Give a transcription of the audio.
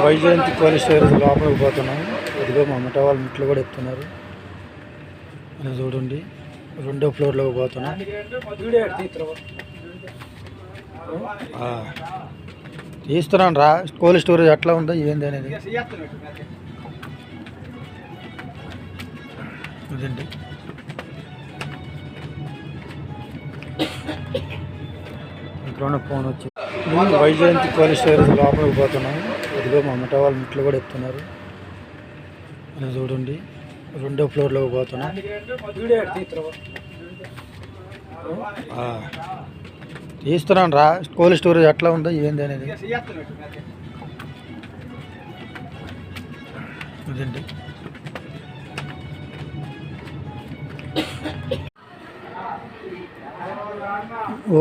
Vyjayanthi cold storage లోపలికి పోతున్నాం. ఇదిగో మా అమ్మట వాళ్ళు మెట్లు కూడా ఎక్కుతున్నారు. అది చూడండి, 2వ ఫ్లోర్లోకి పోతున్నాం. తీస్తున్నాను రా, కోల్డ్ స్టోరేజ్ ఎట్లా ఉందో ఏంది అనేది. అదండి, ఇక్కడ ఫోన్ వచ్చి వైజయంతి కోల్డ్ స్టోరేజ్ లోపలికి పోతున్నాం. ఇదిగో మా అమ్మట వాళ్ళు మెట్లు కూడా ఎక్కుతున్నారు. అది చూడండి, 2వ ఫ్లోర్లోకి పోతున్నాం. తీస్తున్నాను రా, కోల్డ్ స్టోరేజ్ ఎట్లా ఉందో ఏంది అనేది. అదండి, ఓ